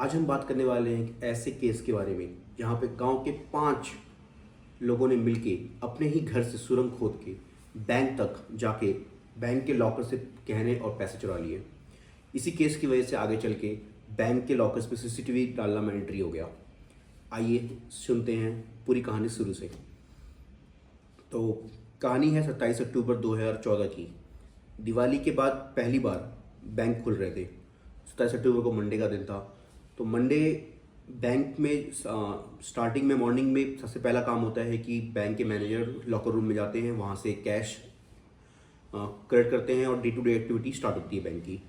आज हम बात करने वाले हैं एक ऐसे केस के बारे में जहाँ पे गांव के 5 लोगों ने मिलके अपने ही घर से सुरंग खोद के बैंक तक जाके बैंक के लॉकर से गहने और पैसे चुरा लिए। इसी केस की वजह से आगे चल के बैंक के लॉकर्स पे सीसीटीवी डालना मैंडेटरी हो गया। आइए सुनते हैं पूरी कहानी शुरू से। तो कहानी है 27 अक्टूबर 2014 की। दिवाली के बाद पहली बार बैंक खुल रहे थे। 27 अक्टूबर को मंडे का दिन था। तो मंडे बैंक में स्टार्टिंग में मॉर्निंग में सबसे पहला काम होता है कि बैंक के मैनेजर लॉकर रूम में जाते हैं, वहाँ से कैश कलेक्ट करते हैं और day to day activity start होती है बैंक की।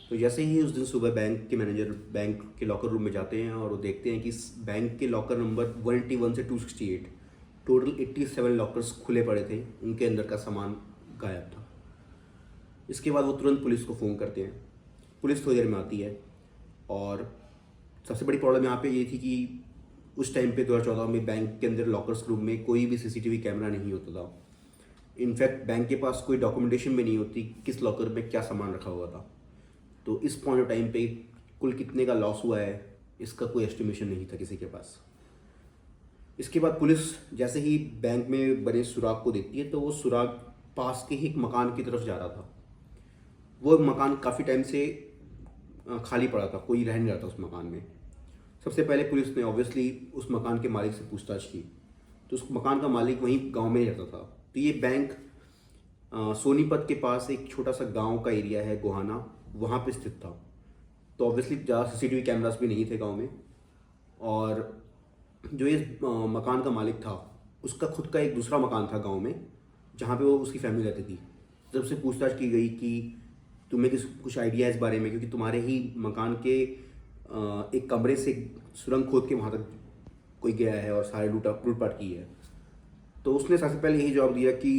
तो जैसे ही उस दिन सुबह बैंक के मैनेजर बैंक के लॉकर रूम में जाते हैं और वो देखते हैं कि बैंक के लॉकर नंबर 181 से 268 टोटल 87 लॉकर्स खुले पड़े थे, उनके अंदर का सामान गायब था। इसके बाद वो तुरंत पुलिस को फ़ोन करते हैं। पुलिस थोड़ी देर में आती है और सबसे बड़ी प्रॉब्लम यहाँ पे ये थी कि उस टाइम पे 2014 में बैंक के अंदर लॉकर्स रूम में कोई भी सीसीटीवी कैमरा नहीं होता था। इनफैक्ट बैंक के पास कोई डॉक्यूमेंटेशन भी नहीं होती किस लॉकर में क्या सामान रखा हुआ था। तो इस पॉइंट ऑफ टाइम पे कुल कितने का लॉस हुआ है इसका कोई एस्टिमेशन नहीं था किसी के पास। इसके बाद पुलिस जैसे ही बैंक में बने सुराग को देखती है तो वो सुराग पास के ही एक मकान की तरफ जा रहा था। वो मकान काफ़ी टाइम से खाली पड़ा था, कोई रह नहीं रहा था उस मकान में। सबसे पहले पुलिस ने ऑब्वियसली उस मकान के मालिक से पूछताछ की। तो उस मकान का मालिक वहीं गांव में ही रहता था। तो ये बैंक सोनीपत के पास एक छोटा सा गांव का एरिया है गोहाना, वहाँ पे स्थित था। तो ऑब्वियसली ज़्यादा सीसीटीवी कैमरास भी नहीं थे गांव में। और जो ये मकान का मालिक था उसका खुद का एक दूसरा मकान था गांव में जहाँ पे वो उसकी फैमिली रहती थी। जब से पूछताछ की गई कि तुम्हें कुछ आइडिया है इस बारे में, क्योंकि तुम्हारे ही मकान के एक कमरे से सुरंग खोद के वहाँ तक कोई गया है और सारे लूटपाट की है। तो उसने सबसे पहले यही जवाब दिया कि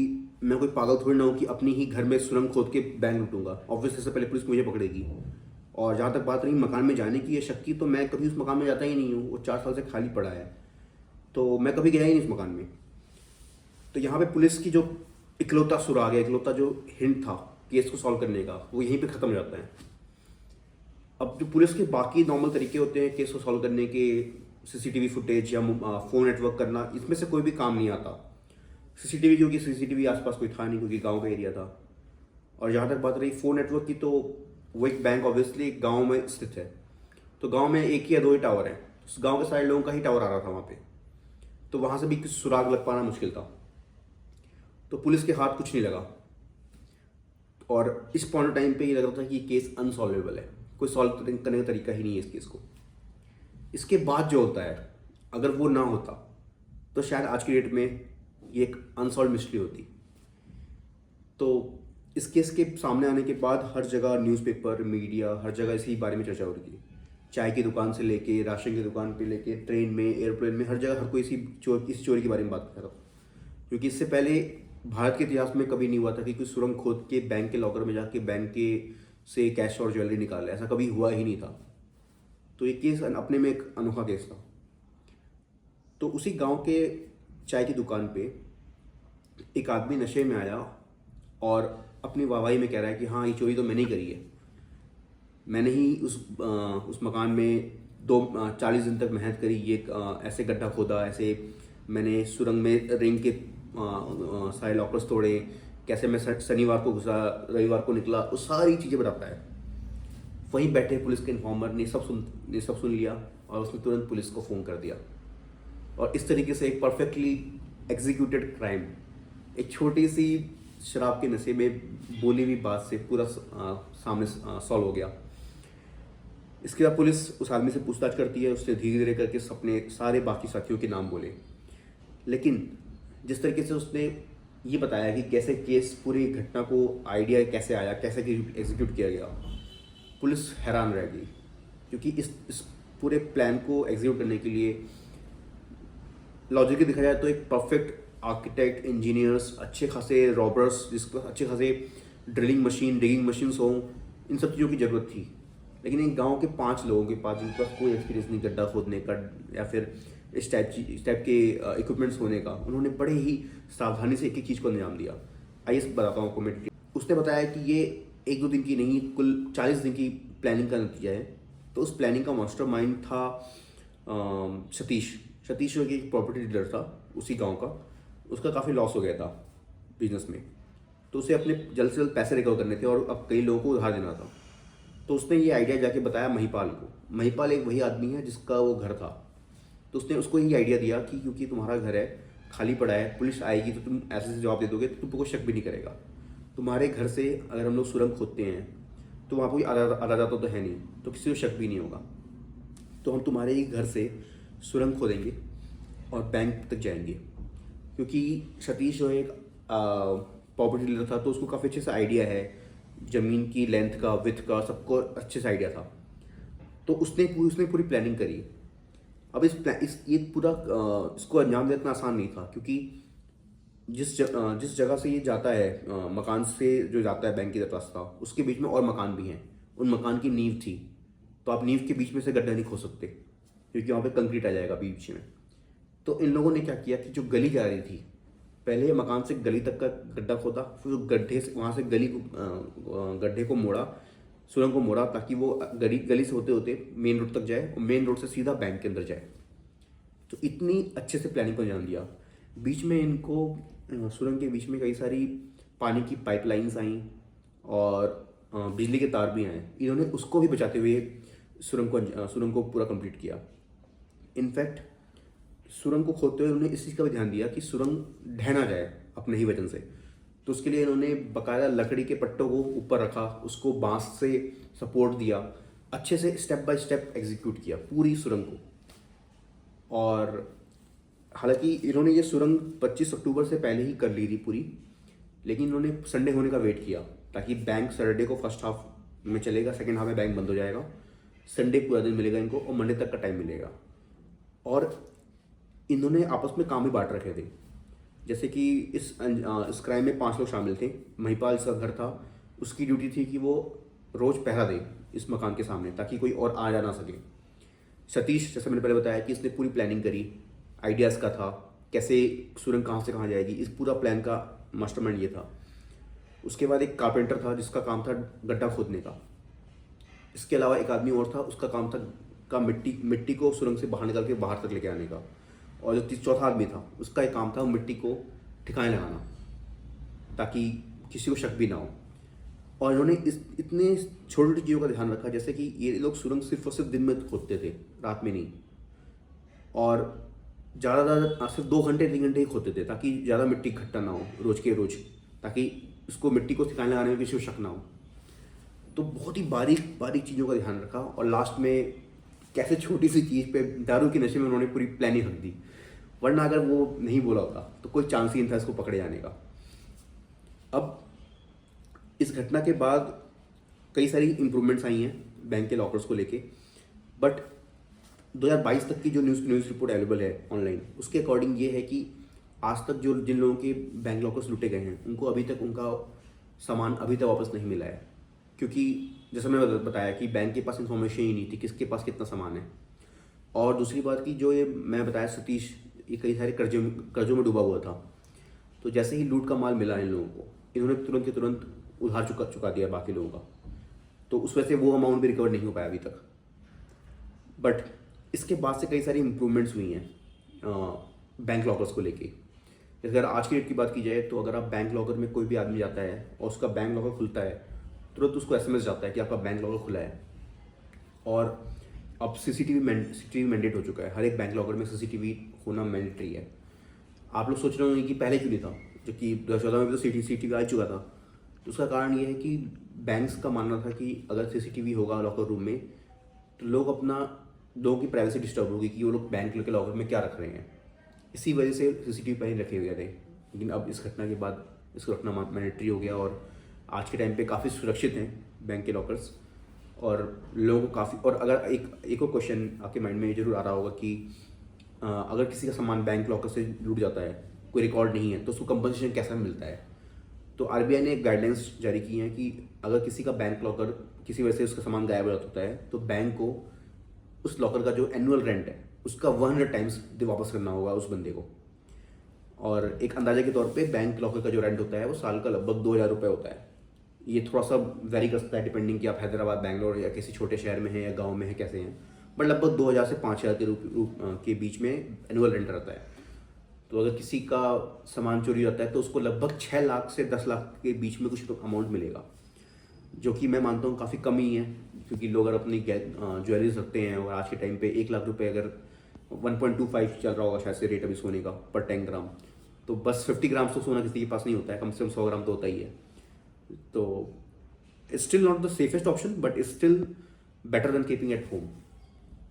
मैं कोई पागल थोड़ी ना हूँ कि अपनी ही घर में सुरंग खोद के बैंक लूटूंगा। ऑब्वियसली सबसे पहले पुलिस मुझे पकड़ेगी। और जहाँ तक बात रही मकान में जाने की या शक की, तो मैं कभी उस मकान में जाता ही नहीं हूँ। वो 4 साल से खाली पड़ा है, तो मैं कभी गया ही नहीं उस मकान में। तो यहाँ पे पुलिस की जो इकलौता सुराग है, इकलौता जो हिंट था केस को सॉल्व करने का, वो यहीं पे ख़त्म हो जाता है। अब जो पुलिस के बाकी नॉर्मल तरीके होते हैं केस को सॉल्व करने के, सीसीटीवी फुटेज या फ़ोन नेटवर्क करना, इसमें से कोई भी काम नहीं आता। सीसीटीवी क्योंकि सीसीटीवी आसपास कोई था नहीं, क्योंकि गांव का एरिया था। और जहाँ तक बात रही फ़ोन नेटवर्क की, तो वो एक बैंक ऑब्वियसली गांव में स्थित है। तो गांव में एक ही या 2 ही टावर हैं। उस गांव के सारे लोगों का ही टावर आ रहा था वहाँ पे। तो वहाँ से भी कुछ सुराग लग पाना मुश्किल था। तो पुलिस के हाथ कुछ नहीं लगा और इस पॉइंट ऑफ टाइम पे ये लग रहा था कि ये केस अनसॉल्वेबल है, कोई सॉल्व करने का तरीका ही नहीं है इस केस को। इसके बाद जो होता है, अगर वो ना होता तो शायद आज की डेट में ये एक अनसॉल्व मिस्ट्री होती। तो इस केस के सामने आने के बाद हर जगह न्यूज़पेपर, मीडिया, हर जगह इसी बारे में चर्चा हो रही थी। चाय की दुकान से लेके राशन की दुकान पे लेके ट्रेन में, एयरप्लेन में, हर जगह हर कोई इस चोरी के बारे में बात कर रहा था। क्योंकि इससे पहले भारत के इतिहास में कभी नहीं हुआ था कि कोई सुरंग खोद के बैंक के लॉकर में जाके बैंक के से कैश और ज्वेलरी निकाले, ऐसा कभी हुआ ही नहीं था। तो ये केस अपने में एक अनोखा केस था। तो उसी गांव के चाय की दुकान पे एक आदमी नशे में आया और अपनी वाहवाही में कह रहा है कि हाँ, ये चोरी तो मैंने ही करी है। मैंने ही उस मकान में 40 दिन तक मेहनत करी, ये ऐसे गड्ढा खोदा, ऐसे मैंने सुरंग में रिंग के सारे लॉकर्स तोड़े, कैसे मैं शनिवार को घुसा, रविवार को निकला, वो सारी चीज़ें बताता है। वहीं बैठे पुलिस के इन्फॉर्मर ने सब सुन लिया और उसने तुरंत पुलिस को फ़ोन कर दिया। और इस तरीके से एक परफेक्टली एग्जीक्यूटेड क्राइम, एक छोटी सी शराब के नशे में बोली हुई बात से पूरा सामने सॉल्व हो गया। इसके बाद पुलिस उस आदमी से पूछताछ करती है। उसने धीरे धीरे करके अपने सारे बाकी साथियों के नाम बोले, लेकिन जिस तरीके से उसने ये बताया कि कैसे केस पूरी घटना को आइडिया कैसे आया, कैसे एग्जीक्यूट किया गया, पुलिस हैरान रह गई। क्योंकि इस पूरे प्लान को एग्जीक्यूट करने के लिए लॉजिकली देखा जाए तो एक परफेक्ट आर्किटेक्ट, इंजीनियर्स, अच्छे खासे रॉबर्स, जिसके पास अच्छे खासे ड्रिलिंग मशीन, डिगिंग मशीन्स हों, इन सब चीज़ों की ज़रूरत थी। लेकिन एक गांव के 5 लोगों के पास, जिनके पास कोई एक्सपीरियंस नहीं गड्ढा खोदने का या फिर इस टाइप के इक्विपमेंट्स होने का, उन्होंने बड़े ही सावधानी से एक एक चीज़ को अंजाम दिया। आइए बताता हूँ आपको मैं। उसने बताया कि ये 1-2 दिन की नहीं, कुल 40 दिन की प्लानिंग का नतीजा है। तो उस प्लानिंग का मास्टरमाइंड था सतीश। सतीश जो कि एक प्रॉपर्टी डीलर था उसी गांव का, उसका काफ़ी लॉस हो गया था बिजनेस में, तो उसे अपने जल्द से जल्द पैसे रिकवर करने थे और अब कई लोगों को उधार देना था। तो उसने ये आइडिया जाके बताया महिपाल को। महिपाल एक वही आदमी है जिसका वो घर था। तो उसने उसको ये आइडिया दिया कि क्योंकि तुम्हारा घर है, खाली पड़ा है, पुलिस आएगी तो तुम ऐसे से जवाब दे दोगे तो तुमको कोई शक भी नहीं करेगा। तुम्हारे घर से अगर हम लोग सुरंग खोदते हैं तो वहाँ कोई आधा जाता तो है नहीं, तो किसी को शक भी नहीं होगा। तो हम तुम्हारे ही घर से सुरंग खोदेंगे और बैंक तक जाएंगे। क्योंकि सतीश जो एक प्रॉपर्टी डीलर था तो उसको काफ़ी अच्छे से आइडिया है ज़मीन की लेंथ का, विथ का, सबको अच्छे से आइडिया था। तो उसने पूरी प्लानिंग करी। अब इस ये पूरा इसको अंजाम देना इतना आसान नहीं था, क्योंकि जिस जगह से ये जाता है, मकान से जो जाता है बैंक की तरफ रास्ता, उसके बीच में और मकान भी हैं। उन मकान की नींव थी, तो आप नींव के बीच में से गड्ढा नहीं खोद सकते क्योंकि वहाँ पे कंक्रीट आ जाएगा बीच में। तो इन लोगों ने क्या किया कि जो गली जा रही थी, पहले मकान से गली तक का गड्ढा खोदा, फिर गड्ढे से वहाँ से गड्ढे को मोड़ा, सुरंग को मोड़ा, ताकि वो गली से होते होते मेन रोड तक जाए और मेन रोड से सीधा बैंक के अंदर जाए। तो इतनी अच्छे से प्लानिंग को अंजाम दिया। बीच में इनको सुरंग के बीच में कई सारी पानी की पाइपलाइंस आई और बिजली के तार भी आए। इन्होंने उसको भी बचाते हुए सुरंग को पूरा कंप्लीट किया। इनफैक्ट सुरंग को खोदते हुए उन्होंने इस चीज़ का भी ध्यान दिया कि सुरंग ढह ना जाए अपने ही वजन से। तो उसके लिए इन्होंने बकायदा लकड़ी के पट्टों को ऊपर रखा, उसको बांस से सपोर्ट दिया, अच्छे से स्टेप बाय स्टेप एग्जीक्यूट किया पूरी सुरंग को। और हालांकि इन्होंने ये सुरंग 25 अक्टूबर से पहले ही कर ली थी पूरी, लेकिन इन्होंने संडे होने का वेट किया ताकि बैंक सैटरडे को फर्स्ट हाफ में चलेगा, सेकेंड हाफ में बैंक बंद हो जाएगा, संडे पूरा दिन मिलेगा इनको और मंडे तक का टाइम मिलेगा। और इन्होंने आपस में काम भी बांट रखे थे। जैसे कि इस क्राइम में 5 लोग शामिल थे। महिपाल जिसका घर था, उसकी ड्यूटी थी कि वो रोज़ पहरा दे इस मकान के सामने ताकि कोई और आ जा ना सके। सतीश, जैसे मैंने पहले बताया कि इसने पूरी प्लानिंग करी, आइडियाज़ का था, कैसे सुरंग कहाँ से कहाँ जाएगी, इस पूरा प्लान का मास्टरमाइंड ये था। उसके बाद एक कारपेंटर था जिसका काम था गड्ढा खोदने का। इसके अलावा एक आदमी और था, उसका काम था मिट्टी को सुरंग से बाहर निकाल के बाहर तक लेके आने का। और जो चौथा आदमी था, उसका एक काम था मिट्टी को ठिकाने लगाना ताकि किसी को शक भी ना हो। और इन्होंने इतने छोटी छोटी चीज़ों का ध्यान रखा, जैसे कि ये लोग सुरंग सिर्फ और सिर्फ दिन में खोदते थे, रात में नहीं। और ज़्यादा सिर्फ 2 घंटे 3 घंटे ही खोदते थे ताकि ज़्यादा मिट्टी इकट्ठा ना हो रोज़ के रोज़, ताकि उसको मिट्टी को ठिकाने लगाने में किसी को शक ना हो। तो बहुत ही बारीक बारीक चीज़ों का ध्यान रखा और लास्ट में कैसे छोटी सी चीज़ पे दारू के नशे में उन्होंने पूरी प्लानिंग रख दी। वरना अगर वो नहीं बोला होता तो कोई चांस ही नहीं था इसको पकड़े जाने का। अब इस घटना के बाद कई सारी इम्प्रूवमेंट्स आई हैं बैंक के लॉकर्स को लेके, बट 2022 तक की जो न्यूज़ रिपोर्ट अवेलेबल है ऑनलाइन, उसके अकॉर्डिंग ये है कि आज तक जो जिन लोगों के बैंक लॉकर्स लूटे गए हैं उनको अभी तक उनका सामान अभी तक वापस नहीं मिला है। क्योंकि जैसा मैंने बताया कि बैंक के पास इन्फॉर्मेशन ही नहीं थी किसके पास कितना सामान है। और दूसरी बात की जो ये मैं बताया, सतीश ये कई सारे कर्जों में डूबा हुआ था। तो जैसे ही लूट का माल मिला इन लोगों को, इन्होंने तुरंत के तुरंत उधार चुका दिया बाकी लोगों का। तो उस वजह से वो अमाउंट भी रिकवर नहीं हो पाया अभी तक। बट इसके बाद से कई सारी इम्प्रूवमेंट्स हुई हैं बैंक लॉकर्स को लेके। जैसे अगर आज की डेट की बात की जाए तो अगर आप बैंक लॉकर में कोई भी आदमी जाता है और उसका बैंक लॉकर खुलता है, तुरंत उसको SMS जाता है कि आपका बैंक लॉकर खुला है। और अब सीसीटीवी मैंडेट हो चुका है, हर एक बैंक लॉकर में सीसीटीवी होना मैंडेटरी है। आप लोग सोच रहे होंगे कि पहले क्यों नहीं था, जबकि 2014 में भी तो सीसीटीवी आ चुका था। तो उसका कारण ये है कि बैंक्स का मानना था कि अगर सीसीटीवी होगा लॉकर रूम में तो लोगों की प्राइवेसी डिस्टर्ब होगी कि वो लोग बैंक के लॉकर में क्या रख रहे हैं। इसी वजह से सीसीटीवी पहले रखे हुए थे। लेकिन अब इस घटना के बाद इसको रखना मैंडेटरी हो गया और आज के टाइम पे काफ़ी सुरक्षित हैं बैंक के लॉकर्स और लोगों को काफ़ी। और अगर एक और क्वेश्चन आपके माइंड में जरूर आ रहा होगा कि अगर किसी का सामान बैंक लॉकर से लूट जाता है, कोई रिकॉर्ड नहीं है, तो उसको कंपनसेशन कैसा मिलता है। तो RBI ने एक गाइडलाइंस जारी की हैं कि अगर किसी का बैंक लॉकर किसी वजह से उसका सामान गायब हो जाता है तो बैंक को उस लॉकर का जो एनुअल रेंट है उसका 100 टाइम्स वापस करना होगा उस बंदे को। और एक अंदाजे के तौर पे बैंक लॉकर का जो रेंट होता है वो साल का लगभग 2000 रुपये होता है। ये थोड़ा सा वेरी करता है डिपेंडिंग कि आप हैदराबाद, बैंगलोर या किसी छोटे शहर में हैं या गांव में हैं, कैसे हैं। बट लगभग 2000 से 5000 के बीच में एनुअल रेंट रहता है। तो अगर किसी का सामान चोरी होता है तो उसको लगभग 6 लाख से 10 लाख के बीच में कुछ अमाउंट मिलेगा, जो कि मैं मानता हूँ काफ़ी कम ही है, क्योंकि लोग अगर अपनी ज्वेलरीज रखते हैं और आज के टाइम पे 1 लाख रुपए अगर 1.25 चल रहा होगा शायद से रेट अभी सोने का पर 10 ग्राम, तो बस 50 ग्राम तो सोना किसी के पास नहीं होता है, कम से कम 100 ग्राम तो होता ही है। तो it's still not the safest option but it's still better than keeping at home.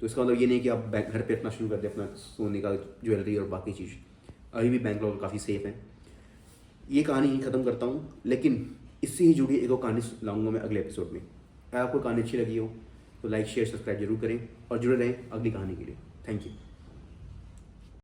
तो इसका मतलब ये नहीं कि आप घर पे रखना शुरू कर दें अपना सोने का ज्वेलरी और बाकी चीज़। अभी भी बैंगलोर काफ़ी सेफ है। ये कहानी ही ख़त्म करता हूँ, लेकिन इससे ही जुड़ी एक और कहानी लाऊंगा मैं अगले एपिसोड में। अगर आपको कहानी अच्छी लगी हो तो लाइक शेयर सब्सक्राइब जरूर करें और जुड़े रहें अगली कहानी के लिए। Thank you.